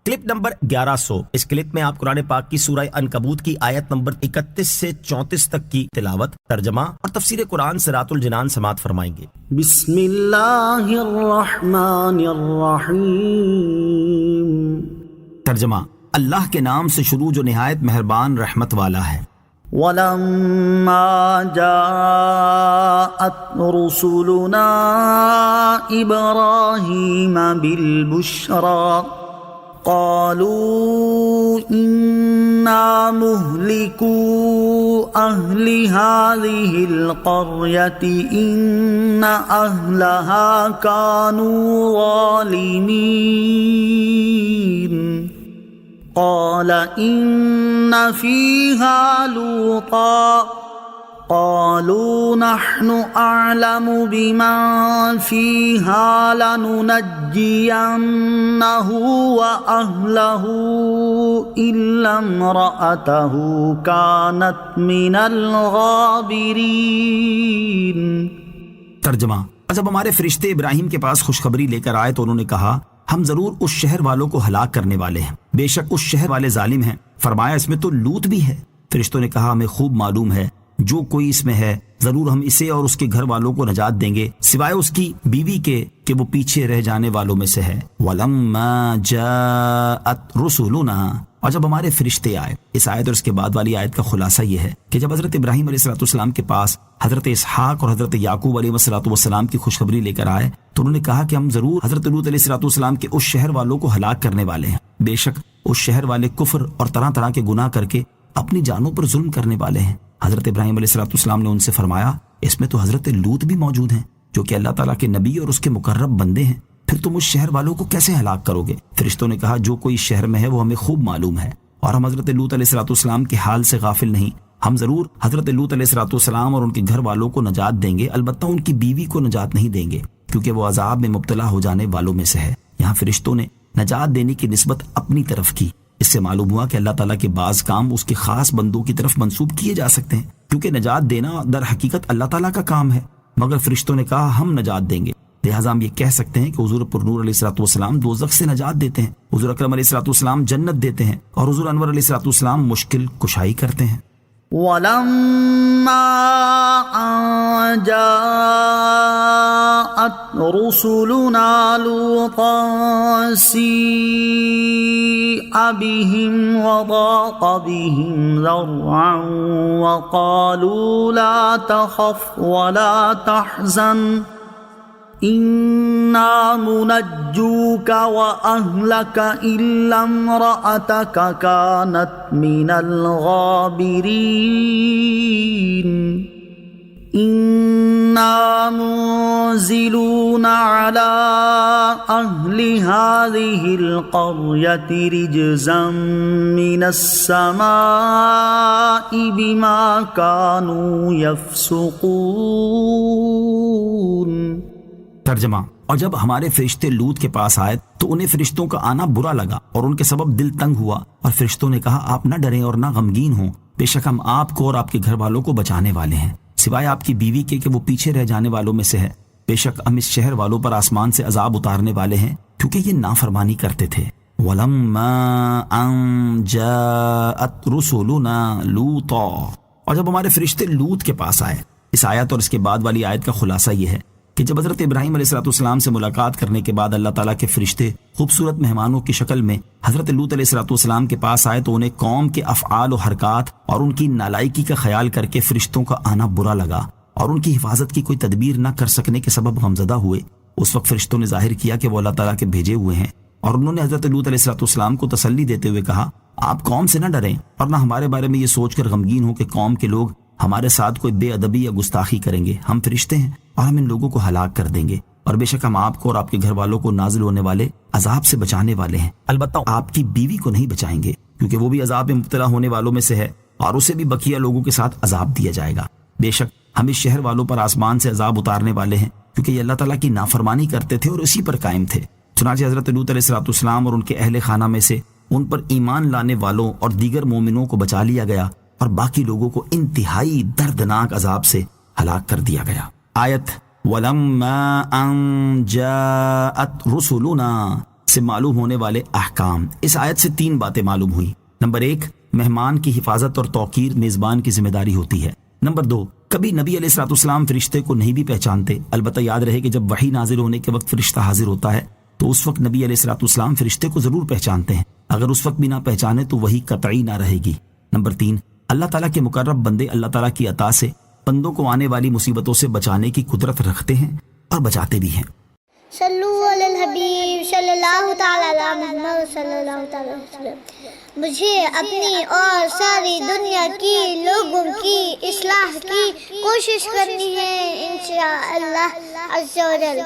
Clip number 1100۔ اس clip میں آپ قرآن پاک کی سورہ عنکبوت کی آیت نمبر 31 سے 34 تک کی تلاوت، ترجمہ اور تفسیر قرآن صراط الجنان سماعت فرمائیں گے۔ بسم اللہ الرحمن الرحیم۔ ترجمہ: اللہ کے نام سے شروع جو نہایت مہربان رحمت والا ہے۔ وَلَمَّا جَاءَتْ رُسُلُنَا إِبْرَاهِيمَ بِالْبُشْرَى قَالُوا إِنَّا مُهْلِكُو أَهْلِ هَذِهِ الْقَرْيَةِ إِنَّ أَهْلَهَا كَانُوا ظَالِمِينَ قال إن فيها لوطا قالوا نحن أعلم بمن فيها لننجينه وأهله إلا امرأته كانت من الغابرين۔ ترجمہ: جب ہمارے فرشتے ابراہیم کے پاس خوشخبری لے کر آئے تو انہوں نے کہا ہم ضرور اس شہر والوں کو ہلاک کرنے والے ہیں، بے شک اس شہر والے ظالم ہیں۔ فرمایا اس میں تو لوط بھی ہے۔ فرشتوں نے کہا ہمیں خوب معلوم ہے جو کوئی اس میں ہے ضرور ہم اسے اور اس کے گھر والوں کو نجات دیں گے سوائے اس کی بیوی کے کہ وہ پیچھے رہ جانے والوں میں سے ہے۔ وَلَمَّا جَاءَتْ رُسُلُنَا، اور جب ہمارے فرشتے آئے۔ اس آیت اور اس کے بعد والی آیت کا خلاصہ یہ ہے کہ جب حضرت ابراہیم علیہ السلام کے پاس حضرت اسحاق اور حضرت یعقوب علیہ السلام کی خوشخبری لے کر آئے تو انہوں نے کہا کہ ہم ضرور حضرت لوط علیہ السلام کے اس شہر والوں کو ہلاک کرنے والے ہیں، بے شک اس شہر والے کفر اور طرح طرح کے گناہ کر کے اپنی جانوں پر ظلم کرنے والے ہیں۔ حضرت ابراہیم علیہ السلام نے ان سے فرمایا اس میں تو حضرت لوط بھی موجود ہیں جو کہ اللہ تعالیٰ کے نبی اور اس کے مقرب بندے ہیں، پھر تم اس شہر والوں کو کیسے ہلاک کرو گے؟ فرشتوں نے کہا جو کوئی شہر میں ہے وہ ہمیں خوب معلوم ہے اور ہم حضرت لوط علیہ السلام کے حال سے غافل نہیں۔ ہم ضرور حضرت لوط علیہ السلام اور ان کے گھر والوں کو نجات دیں گے، البتہ ان کی بیوی کو نجات نہیں دیں گے کیونکہ وہ عذاب میں مبتلا ہو جانے والوں میں سے ہے۔ یہاں فرشتوں نے نجات دینے کی نسبت اپنی طرف کی۔ اس سے معلوم ہوا کہ اللہ تعالیٰ کے بعض کام اس کے خاص بندوں کی طرف منسوب کیے جا سکتے ہیں کیونکہ نجات دینا در حقیقت اللہ تعالیٰ کا کام ہے، مگر فرشتوں نے کہا ہم نجات دیں گے، لہٰذا ہم یہ کہہ سکتے ہیں کہ حضور پر نور علیہ السلام دوزخ سے نجات دیتے ہیں، حضور اکرم علیہ السلام جنت دیتے ہیں اور حضور انور علیہ السلام مشکل کشائی کرتے ہیں۔ وَلَمَّا أَن جَاءَتْ رُسُلُنَا لُوطًا سِيءَ بِهِمْ وَضَاقَ بِهِمْ ذَرْعًا وَقَالُوا لَا تَخَفْ وَلَا تَحْزَنْ إِنَّا مُنَجُّوكَ وَأَهْلَكَ إِلَّا امْرَأَتَكَ كَانَتْ مِنَ الْغَابِرِينَ إِنَّا مُنزِلُونَ عَلَىٰ أَهْلِ هَٰذِهِ الْقَرْيَةِ رِجْزًا مِّنَ السَّمَاءِ بِمَا كَانُوا يَفْسُقُونَ۔ ترجمہ: اور جب ہمارے فرشتے لوط کے پاس آئے تو انہیں فرشتوں کا آنا برا لگا اور ان کے سبب دل تنگ ہوا اور فرشتوں نے کہا آپ نہ ڈریں اور نہ غمگین ہوں، بے شک ہم آپ کو اور آپ کے گھر والوں کو بچانے والے ہیں سوائے آپ کی بیوی کے کہ وہ پیچھے رہ جانے والوں میں سے ہے، بے شک ہم اس شہر والوں پر آسمان سے عذاب اتارنے والے ہیں کیونکہ یہ نافرمانی کرتے تھے۔ وَلَمَّا أَن جَاءَتْ رُسُلُنَا لُوطًا، اور جب ہمارے فرشتے لوط کے پاس آئے۔ اس آیت اور اس کے بعد والی آیت کا خلاصہ یہ ہے کہ جب حضرت ابراہیم علیہ السلام سے ملاقات کرنے کے بعد اللہ تعالیٰ کے فرشتے خوبصورت مہمانوں کی شکل میں حضرت لوط علیہ السلام کے پاس آئے تو انہیں قوم کے افعال و حرکات اور ان کی نالائکی کا خیال کر کے فرشتوں کا آنا برا لگا اور ان کی حفاظت کی کوئی تدبیر نہ کر سکنے کے سبب غمزدہ ہوئے۔ اس وقت فرشتوں نے ظاہر کیا کہ وہ اللہ تعالیٰ کے بھیجے ہوئے ہیں اور انہوں نے حضرت لوط علیہ السلام کو تسلی دیتے ہوئے کہا آپ قوم سے نہ ڈریں اور نہ ہمارے بارے میں یہ سوچ کر غمگین ہو کہ قوم کے لوگ ہمارے ساتھ کوئی بے ادبی یا گستاخی کریں گے، ہم فرشتے ہیں اور ہم ان لوگوں کو ہلاک کر دیں گے اور بے شک ہم آپ کو اور آپ کے گھر والوں کو نازل ہونے والے عذاب سے بچانے والے ہیں، البتہ آپ کی بیوی کو نہیں بچائیں گے کیونکہ وہ بھی عذاب میں مبتلا ہونے والوں میں سے ہے اور اسے بھی بقیہ لوگوں کے ساتھ عذاب دیا جائے گا۔ بے شک ہم اس شہر والوں پر آسمان سے عذاب اتارنے والے ہیں کیونکہ یہ اللہ تعالیٰ کی نافرمانی کرتے تھے اور اسی پر قائم تھے۔ چنانچہ حضرت لوط علیہ السلام اور ان کے اہل خانہ میں سے ان پر ایمان لانے والوں اور دیگر مومنوں کو بچا لیا گیا اور باقی لوگوں کو انتہائی دردناک عذاب سے ہلاک کر دیا گیا۔ آیت وَلَمَّا أَن جَاءَتْ رُسُلُنَا سے معلوم ہونے والے احکام۔ اس آیت سے 3 باتیں معلوم ہوئی۔ نمبر 1، مہمان کی حفاظت اور توقیر میزبان کی ذمہ داری ہوتی ہے۔ نمبر 2، کبھی نبی علیہ الصلوۃ والسلام فرشتے کو نہیں بھی پہچانتے، البتہ یاد رہے کہ جب وحی نازل ہونے کے وقت فرشتہ حاضر ہوتا ہے تو اس وقت نبی علیہ الصلوۃ والسلام فرشتے کو ضرور پہچانتے ہیں، اگر اس وقت بھی نہ پہچانے تو وہی قطعی نہ رہے گی۔ نمبر 3، اللہ تعالیٰ کے مقرب بندے اللہ تعالیٰ کی عطا سے بندوں کو آنے والی مصیبتوں سے بچانے کی قدرت رکھتے ہیں اور بچاتے بھی ہیں۔ صلو علی الحبیب صلی اللہ تعالی علی محمد صلی اللہ تعالی وسلم۔ مجھے اپنی اور ساری دنیا کی لوگوں کی اصلاح کی کوشش کرنی ہے انشاءاللہ عز و جل۔